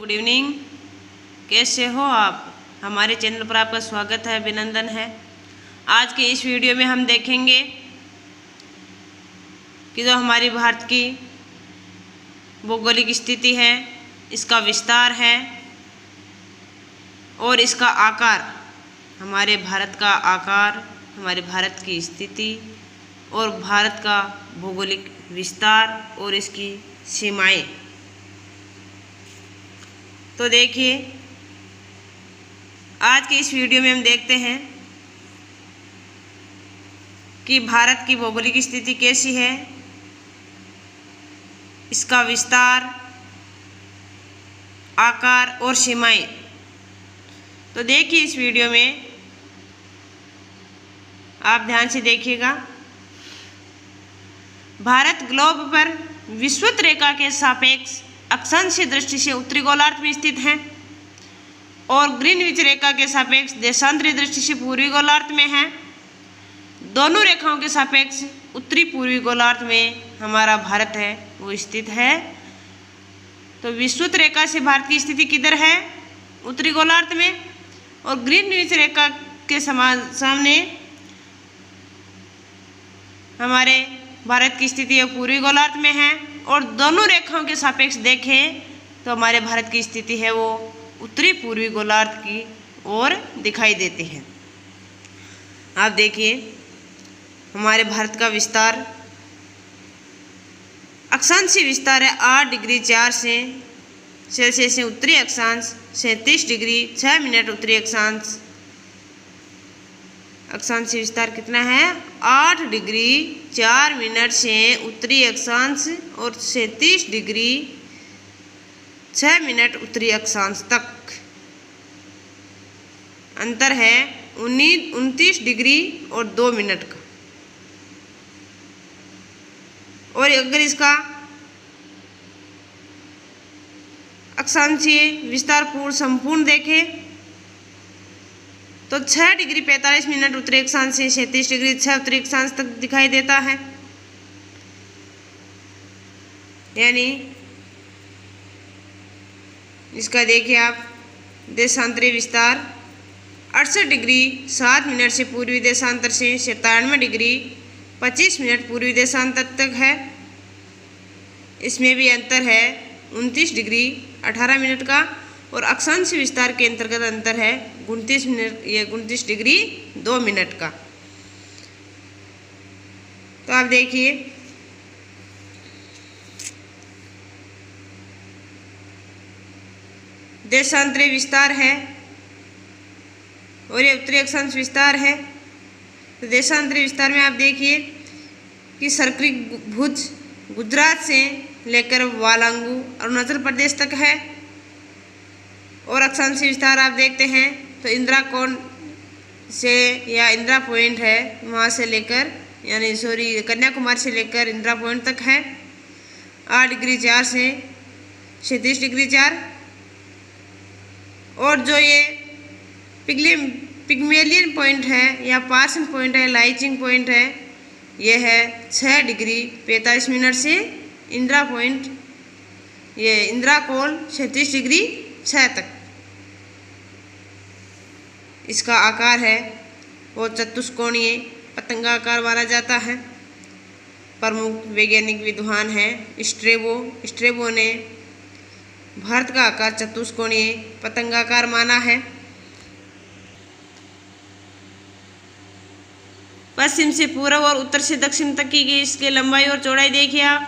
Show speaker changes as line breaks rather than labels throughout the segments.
Good evening. कैसे हो आप? हमारे चैनल पर आपका स्वागत है, अभिनंदन है। आज के इस वीडियो में हम देखेंगे कि जो हमारी भारत की भौगोलिक स्थिति है, इसका विस्तार है और इसका आकार, हमारे भारत का आकार, हमारे भारत की स्थिति और भारत का भौगोलिक विस्तार और इसकी सीमाएं। तो देखिए, आज के इस वीडियो में हम देखते हैं कि भारत की भौगोलिक स्थिति कैसी है, इसका विस्तार, आकार और सीमाएं। तो देखिए, इस वीडियो में आप ध्यान से देखिएगा। भारत ग्लोब पर विषुवत रेखा के सापेक्ष अक्षांशीय दृष्टि से उत्तरी गोलार्ध में स्थित है और ग्रीनविच रेखा के सापेक्ष देशांतरीय दृष्टि से पूर्वी गोलार्ध में है। दोनों रेखाओं के सापेक्ष उत्तरी पूर्वी गोलार्ध में हमारा भारत है वो स्थित है। तो विषुवत रेखा से भारत की स्थिति किधर है? उत्तरी गोलार्ध में। और ग्रीनविच रेखा के सामने हमारे भारत की स्थिति पूर्वी गोलार्ध में है और दोनों रेखाओं के सापेक्ष देखें तो हमारे भारत की स्थिति है वो उत्तरी पूर्वी गोलार्ध की ओर दिखाई देती है। आप देखिए, हमारे भारत का विस्तार, अक्षांशीय विस्तार है 8 डिग्री 4 सेल्सियस से उत्तरी अक्षांश, 37 डिग्री 6 मिनट उत्तरी अक्षांश। अक्षांशीय विस्तार कितना है? 8 डिग्री 4 मिनट से उत्तरी अक्षांश और 37 डिग्री 6 मिनट उत्तरी अक्षांश तक। अंतर है 29 डिग्री और 2 मिनट का। और अगर इसका अक्षांशीय विस्तार संपूर्ण देखें तो 6 डिग्री 45 मिनट उत्तरी अक्षांश से 37 डिग्री 6 उत्तरी अक्षांश तक दिखाई देता है। यानी इसका देखिए आप, देशांतरीय विस्तार 68 डिग्री 7 मिनट से पूर्वी देशांतर से 97 डिग्री 25 मिनट पूर्वी देशांतर तक है। इसमें भी अंतर है 29 डिग्री 18 मिनट का। और अक्षांशीय विस्तार के अंतर्गत अंतर है 29 डिग्री 2 मिनट का। तो आप देखिए, देशांतरीय विस्तार है और ये उत्तरी अक्षांश विस्तार है। तो देशांतरीय विस्तार में आप देखिए कि सर्करी भुज गुजरात से लेकर वालांगू अरुणाचल प्रदेश तक है। और अक्षांशीय विस्तार आप देखते हैं तो इंदिरा कोण से या इंदिरा पॉइंट है, वहाँ से लेकर कन्याकुमारी से लेकर इंदिरा पॉइंट तक है 8 डिग्री 4 से 37 डिग्री 4। और जो ये पिग्मेलियन पॉइंट है या पार्सन पॉइंट है, लाइचिंग पॉइंट है, ये है 6 डिग्री 45 मिनट से इंदिरा पॉइंट, ये इंदिरा कोण 37 डिग्री 6 तक। इसका आकार है वो चतुष्कोणीय पतंगाकार माना जाता है। प्रमुख वैज्ञानिक विद्वान हैं स्ट्रेबो ने भारत का आकार चतुष्कोणीय पतंगाकार माना है। पश्चिम से पूर्व और उत्तर से दक्षिण तक की गई इसकी लंबाई और चौड़ाई देखिए आप।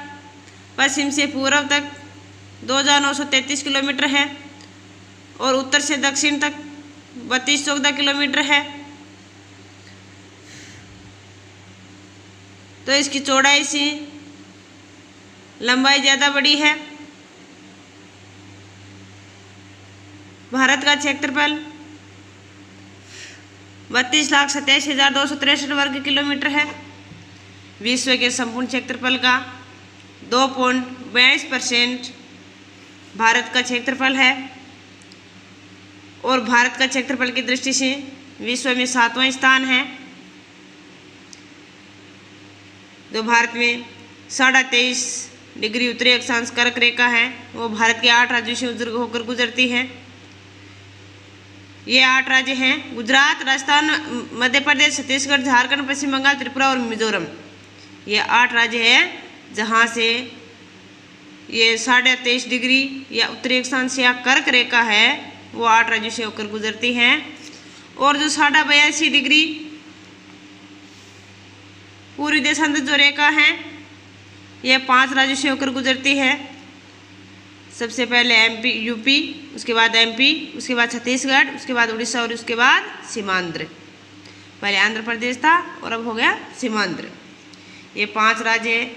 पश्चिम से पूर्व तक 2933 किलोमीटर है और उत्तर से दक्षिण तक 3214 किलोमीटर है। तो इसकी चौड़ाई से लंबाई ज़्यादा बड़ी है। भारत का क्षेत्रफल 32,87,263 वर्ग किलोमीटर है। विश्व के संपूर्ण क्षेत्रफल का 2.22% भारत का क्षेत्रफल है और भारत का क्षेत्रफल की दृष्टि से विश्व में 7वां स्थान है। जो भारत में 23.5 डिग्री उत्तरी अक्षांश कर्क रेखा है वो भारत के 8 राज्यों से होकर गुजरती है। ये 8 राज्य हैं गुजरात, राजस्थान, मध्य प्रदेश, छत्तीसगढ़, झारखंड, पश्चिम बंगाल, त्रिपुरा और मिजोरम। ये 8 राज्य हैं जहाँ से ये 23.5 डिग्री या उत्तरी अक्षांश या कर्क रेखा है वो 8 राज्यों से होकर गुजरती हैं। और जो 82.5 डिग्री पूर्वी देशांतर जो रेखा है यह 5 राज्यों से होकर गुजरती है। सबसे पहले एमपी, यूपी, उसके बाद एमपी, उसके बाद छत्तीसगढ़, उसके बाद उड़ीसा और उसके बाद सीमांध्र। पहले आंध्र प्रदेश था और अब हो गया सीमांध्र। ये 5 राज्य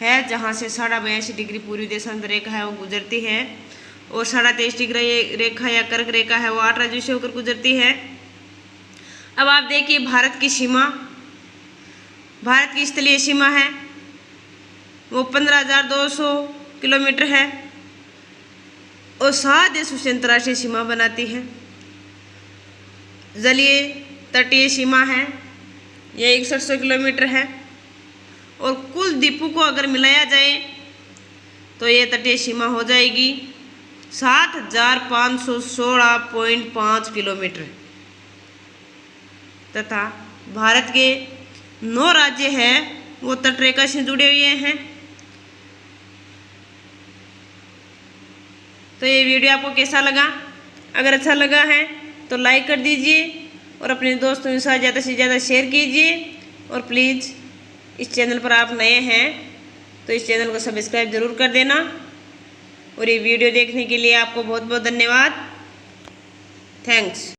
है जहाँ से 82.5 डिग्री पूर्वी देशांतर रेखा है वो गुजरती है। और 23.5 डिग्री रेखा या कर्क रेखा है वो 8 राज्यों से होकर गुजरती है। अब आप देखिए भारत की सीमा, भारत की स्थलीय सीमा है वो 15,200 किलोमीटर है और 7 देशों से अंतर्राष्ट्रीय सीमा बनाती है। जलीय तटीय सीमा है यह 6100 किलोमीटर है और कुल द्वीपों को अगर मिलाया जाए तो ये तटीय सीमा हो जाएगी 7,516.5 किलोमीटर। तथा भारत के 9 राज्य हैं वो तटरेखा से जुड़े हुए हैं। तो ये वीडियो आपको कैसा लगा? अगर अच्छा लगा है तो लाइक कर दीजिए और अपने दोस्तों के साथ ज़्यादा से ज़्यादा शेयर कीजिए। और प्लीज़ इस चैनल पर आप नए हैं तो इस चैनल को सब्सक्राइब ज़रूर कर देना। और ये वीडियो देखने के लिए आपको बहुत बहुत धन्यवाद। थैंक्स।